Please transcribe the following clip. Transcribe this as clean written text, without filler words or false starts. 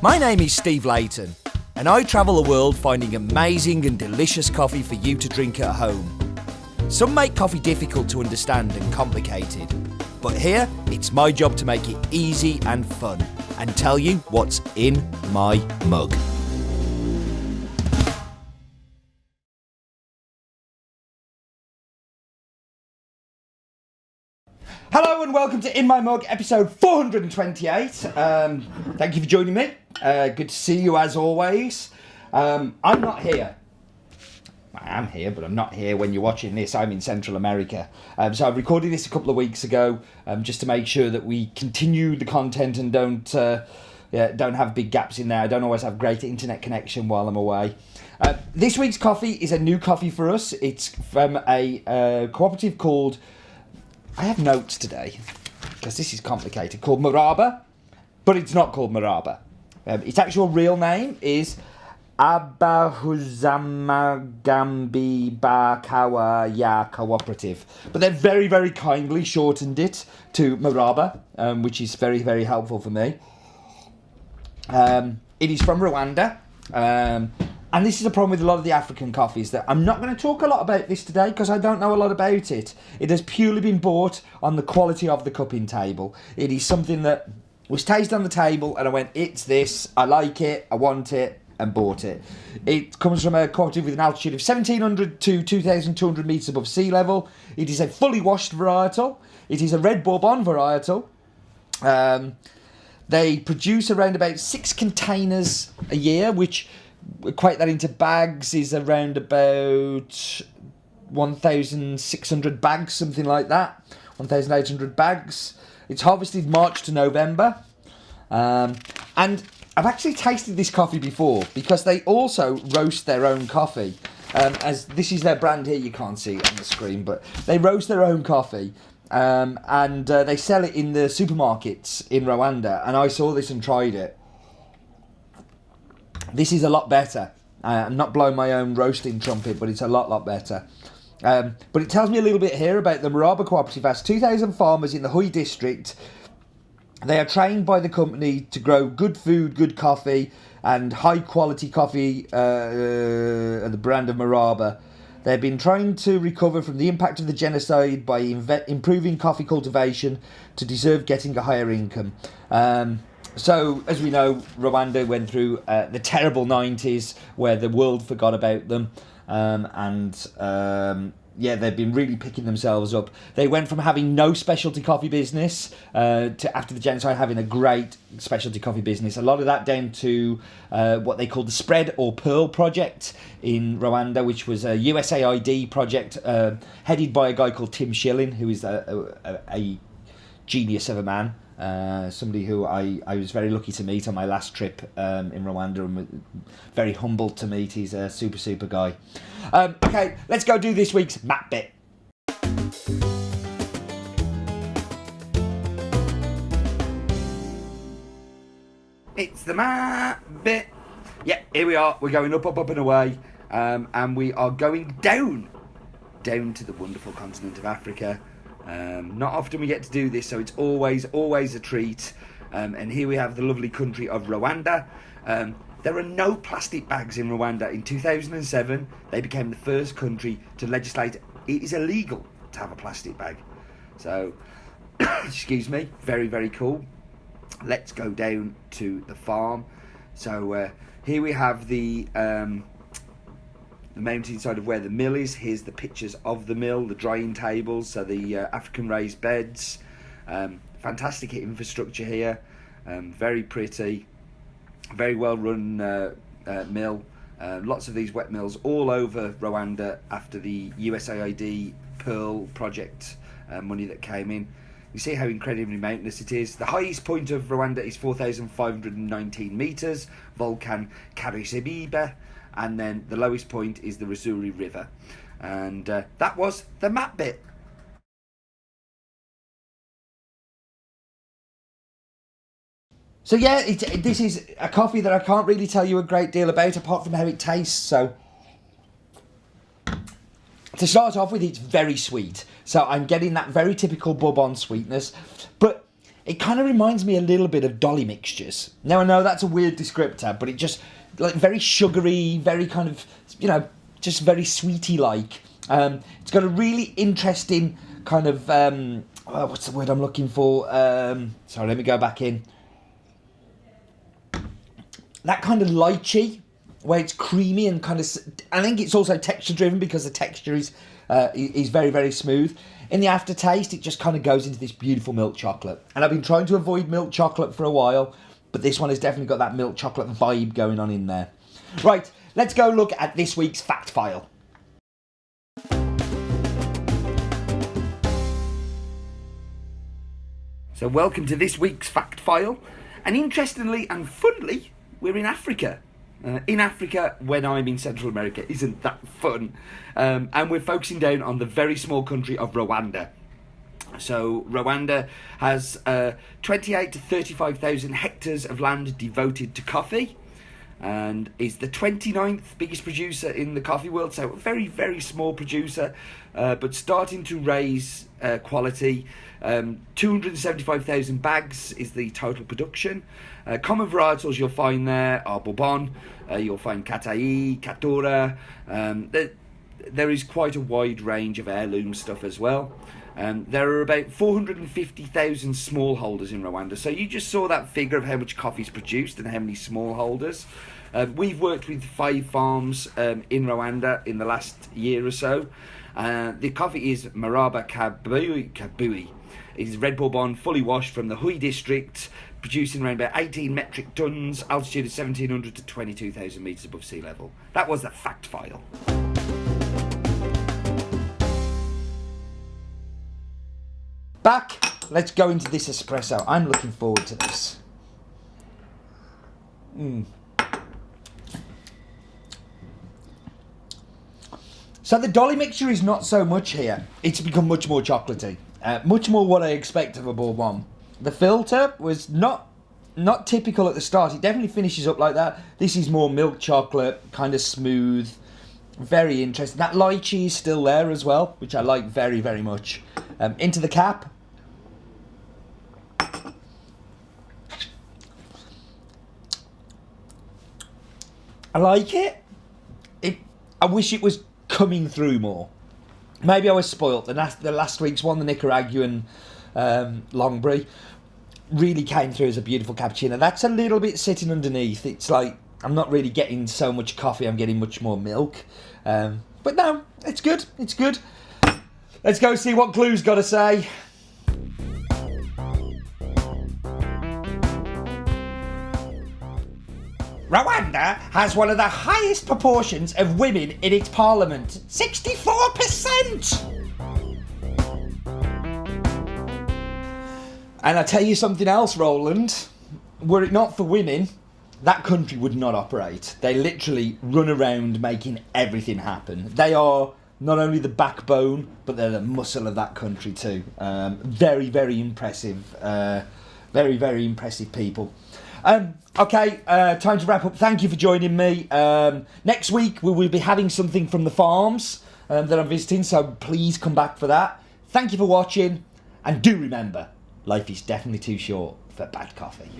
My name is Steve Layton, and I travel the world finding amazing and delicious coffee for you to drink at home. Some make coffee difficult to understand and complicated, but here it's my job to make it easy and fun and tell you what's in my mug. Hello and welcome to In My Mug, episode 428. Thank you for joining me. Good to see you as always. I'm not here. I am here, but I'm not here when you're watching this. I'm in Central America. So I recorded this a couple of weeks ago just to make sure that we continue the content and don't have big gaps in there. I don't always have great internet connection while I'm away. This week's coffee is a new coffee for us. It's from a cooperative called... I have notes today, because this is complicated, called Maraba, but it's not called Maraba. Its actual real name is Abahuzamagambi Bakawa Ya Cooperative. But they've very, very kindly shortened it to Maraba, which is very, very helpful for me. It is from Rwanda. And this is a problem with a lot of the African coffees, that I'm not going to talk a lot about this today because I don't know a lot about it. It has purely been bought on the quality of the cupping table. It is something that was tasted on the table and I went, it's this, I like it, I want it, and bought it. It comes from a cooperative with an altitude of 1,700 to 2,200 metres above sea level. It is a fully washed varietal. It is a red Bourbon varietal. They produce around about 6 containers a year, which... equate that into bags is around about 1,600 bags, something like that. 1,800 bags. It's harvested March to November. And I've actually tasted this coffee before because they also roast their own coffee. As this is their brand here, you can't see it on the screen, but they roast their own coffee. And they sell it in the supermarkets in Rwanda. And I saw this and tried it. This is a lot better. I'm not blowing my own roasting trumpet, but it's a lot better. But it tells me a little bit here about the Maraba Cooperative. Has 2,000 farmers in the Hui district. They are trained by the company to grow good food, good coffee, and high quality coffee the brand of Maraba. They've been trying to recover from the impact of the genocide by improving coffee cultivation to deserve getting a higher income. So, as we know, Rwanda went through the terrible 90s where the world forgot about them. They've been really picking themselves up. They went from having no specialty coffee business to, after the genocide, having a great specialty coffee business. A lot of that down to what they called the Spread or Pearl project in Rwanda, which was a USAID project headed by a guy called Tim Schilling, who is a genius of a man. Somebody who I was very lucky to meet on my last trip in Rwanda, and very humbled to meet. He's a super guy. Okay, let's go do this week's map bit. It's the map bit. Yeah, here we are. We're going up and away, and we are going down to the wonderful continent of Africa. Not often we get to do this, so it's always a treat. And here we have the lovely country of Rwanda. There are no plastic bags in Rwanda. In 2007, they became the first country to legislate it is illegal to have a plastic bag. So, excuse me, very cool. Let's go down to the farm. So here we have the mountainside of where the mill is. Here's the pictures of the mill, the drying tables, so the African raised beds. Fantastic infrastructure here, very pretty, very well run mill. Lots of these wet mills all over Rwanda after the USAID Pearl project money that came in. You see how incredibly mountainous it is. The highest point of Rwanda is 4,519 metres, Volcan Karisimbi. And then the lowest point is the Rwenzori River. And that was the map bit. So yeah, this is a coffee that I can't really tell you a great deal about apart from how it tastes. So to start off with, it's very sweet. So I'm getting that very typical Bourbon sweetness. But it kind of reminds me a little bit of dolly mixtures. Now I know that's a weird descriptor, but it just, like, very sugary, very kind of, just very sweety like. It's got a really interesting kind of, what's the word I'm looking for? Sorry, let me go back in. That kind of lychee, where it's creamy and kind of, I think it's also texture driven because the texture is very, very smooth. In the aftertaste, it just kind of goes into this beautiful milk chocolate. And I've been trying to avoid milk chocolate for a while, but this one has definitely got that milk chocolate vibe going on in there. Right, let's go look at this week's fact file. So welcome to this week's fact file. And interestingly and funnily, we're in Africa. In Africa, when I'm in Central America, isn't that fun? And we're focusing down on the very small country of Rwanda. So Rwanda has 28 to 35,000 hectares of land devoted to coffee, and is the 29th biggest producer in the coffee world. So a very, very small producer, but starting to raise quality. 275,000 bags is the total production. Common varietals you'll find there are Bourbon, you'll find Katai, Katura. There is quite a wide range of heirloom stuff as well. There are about 450,000 smallholders in Rwanda. So you just saw that figure of how much coffee is produced and how many smallholders. We've worked with 5 farms in Rwanda in the last year or so. The coffee is Maraba Kabui. It is red Bourbon, fully washed from the Hui district, producing around about 18 metric tons, altitude of 1,700 to 22,000 metres above sea level. That was the fact file. Back, let's go into this espresso. I'm looking forward to this. So the dolly mixture is not so much here. It's become much more chocolatey. Much more what I expect of a Bourbon. The filter was not typical at the start. It definitely finishes up like that. This is more milk chocolate, kind of smooth. Very interesting. That lychee is still there as well, which I like very, very much. Into the cap. I like it. I wish it was coming through more. Maybe I was spoilt. The last week's one, the Nicaraguan Longbri, really came through as a beautiful cappuccino. That's a little bit sitting underneath. It's like I'm not really getting so much coffee. I'm getting much more milk. But no, it's good. It's good. Let's go see what Glue's got to say. Rwanda has one of the highest proportions of women in its parliament. 64%! And I tell you something else, Roland. Were it not for women, that country would not operate. They literally run around making everything happen. They are not only the backbone, but they're the muscle of that country too. Very, very impressive. Very, very impressive people. Okay, time to wrap up. Thank you for joining me. Next week we will be having something from the farms that I'm visiting, so please come back for that. Thank you for watching, and do remember, life is definitely too short for bad coffee.